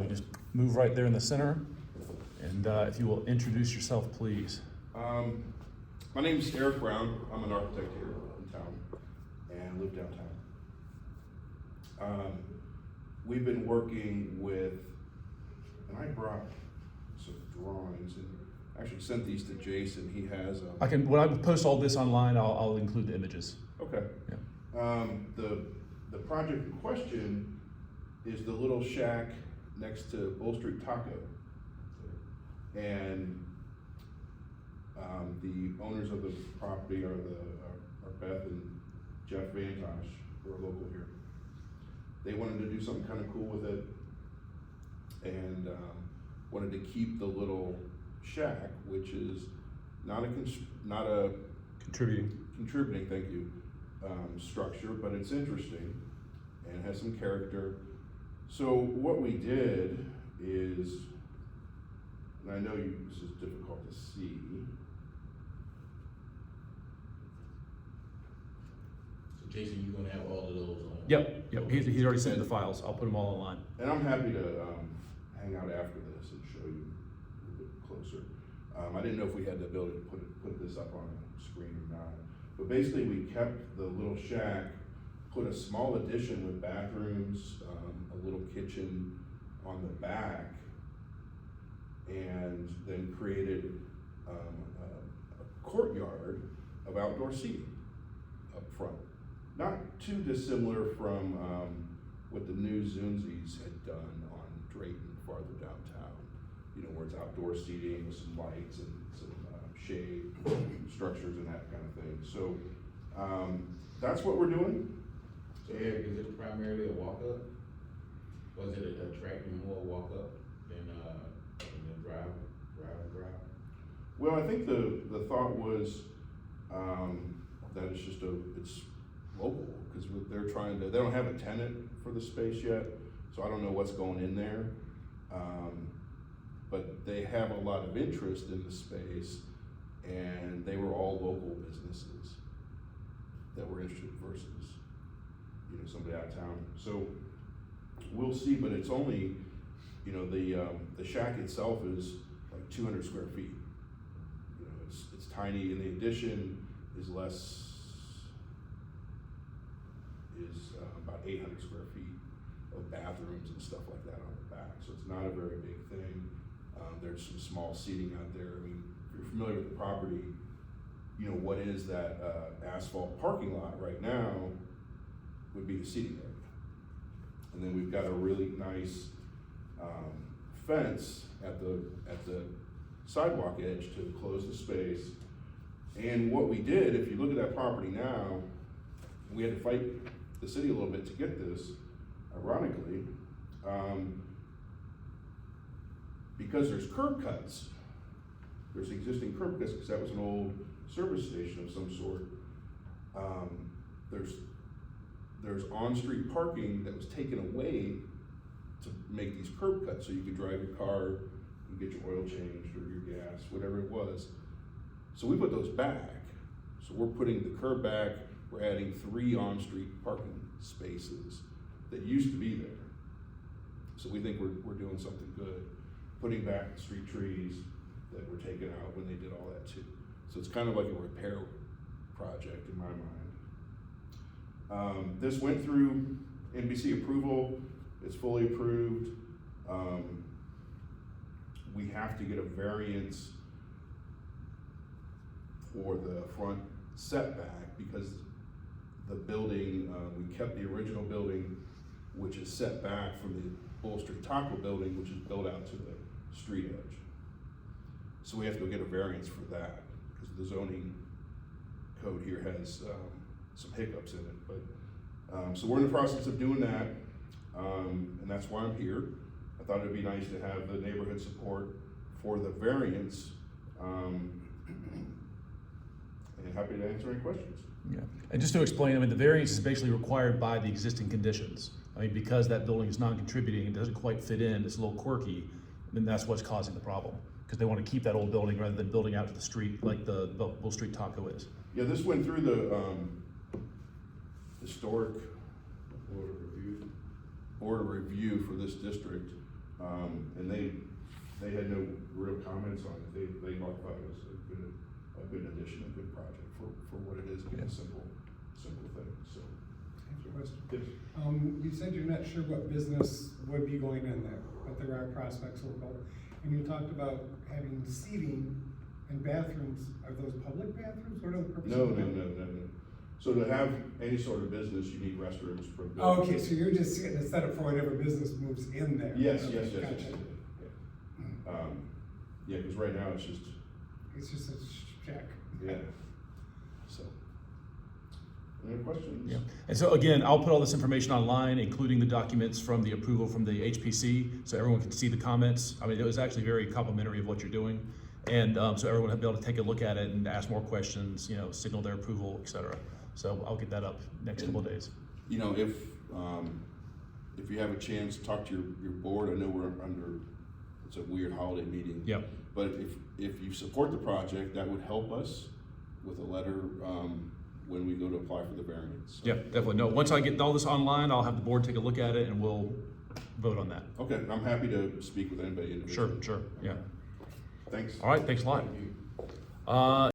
Just move right there in the center, and if you will introduce yourself, please. My name is Eric Brown. I'm an architect here in town and live downtown. We've been working with, and I brought some drawings and actually sent these to Jason. He has When I post all this online, I'll include the images. Okay. Yeah. The project in question is the little shack next to Bull Street Taco. And the owners of the property are Beth and Jeff Vantosh, who are local here. They wanted to do something kind of cool with it, and wanted to keep the little shack, which is not a contributing, thank you, structure, but it's interesting and has some character. So what we did is, and I know this is difficult to see. So Jason, you're gonna have all of those on? Yep. He's already sent the files. I'll put them all online. And I'm happy to hang out after this and show you a little bit closer. I didn't know if we had the ability to put this up on a screen or not. But basically, we kept the little shack, put a small addition with bathrooms, a little kitchen on the back, and then created a courtyard of outdoor seating up front. Not too dissimilar from what the new Zunzi's had done on Drayton farther downtown. You know, where it's outdoor seating with some lights and some shade structures and that kind of thing. So that's what we're doing. So Eric, is it primarily a walk-up? Was it attracting more walk-up than drive? Well, I think the thought was that it's local, because they don't have a tenant for the space yet, so I don't know what's going in there. But they have a lot of interest in the space, and they were all local businesses that were interested versus, somebody out of town. So we'll see, but it's only, the shack itself is like 200 square feet. It's tiny, and the addition is about 800 square feet of bathrooms and stuff like that on the back. So it's not a very big thing. There's some small seating out there. I mean, if you're familiar with the property, what is that asphalt parking lot right now would be the seating area. And then we've got a really nice fence at the sidewalk edge to close the space. And what we did, if you look at that property now, we had to fight the city a little bit to get this, ironically, because there's curb cuts. There's existing curb cuts, because that was an old service station of some sort. There's on-street parking that was taken away to make these curb cuts, so you could drive your car and get your oil changed or your gas, whatever it was. So we put those back. So we're putting the curb back. We're adding 3 on-street parking spaces that used to be there. So we think we're doing something good. Putting back the street trees that were taken out when they did all that too. So it's kind of like a repair project in my mind. This went through NBC approval. It's fully approved. We have to get a variance for the front setback, because the building, we kept the original building, which is set back from the Bull Street Taco building, which is built out to the street edge. So we have to go get a variance for that, because the zoning code here has some hiccups in it. But so we're in the process of doing that, and that's why I'm here. I thought it'd be nice to have the neighborhood support for the variance, and happy to answer any questions. Yeah, and just to explain, the variance is basically required by the existing conditions. Because that building is non-contributing and doesn't quite fit in, it's a little quirky, then that's what's causing the problem. Because they want to keep that old building rather than building out to the street like the Bull Street Taco is. Yeah, this went through the historic board of review for this district. And they had no real comments on it. They thought it was a good addition, a good project for what it is, being a simple thing, so. I have a question. Yes. You said you're not sure what business would be going in there, but there are prospects local. And you talked about having seating and bathrooms. Are those public bathrooms? What are the purposes? No. So to have any sort of business, you need restrooms for building. Oh, okay, so you're just getting it set up for whatever business moves in there? Yes, Okay, yes. gotcha. Yeah. Yeah, because right now it's just, It's just a check. yeah, so. Any other questions? Yeah, and so again, I'll put all this information online, including the documents from the approval from the HPC, so everyone can see the comments. I mean, it was actually very complimentary of what you're doing. And so everyone will be able to take a look at it and ask more questions, you know, signal their approval, et cetera. So I'll get that up next couple of days. You know, if you have a chance, talk to your board. I know we're under, it's a weird holiday meeting. Yep. But if you support the project, that would help us with a letter, when we go to apply for the variance. Yeah, definitely. No, once I get all this online, I'll have the board take a look at it and we'll vote on that. Okay, I'm happy to speak with anybody individually. Sure, yeah. Thanks. All right, thanks a lot. Thank you.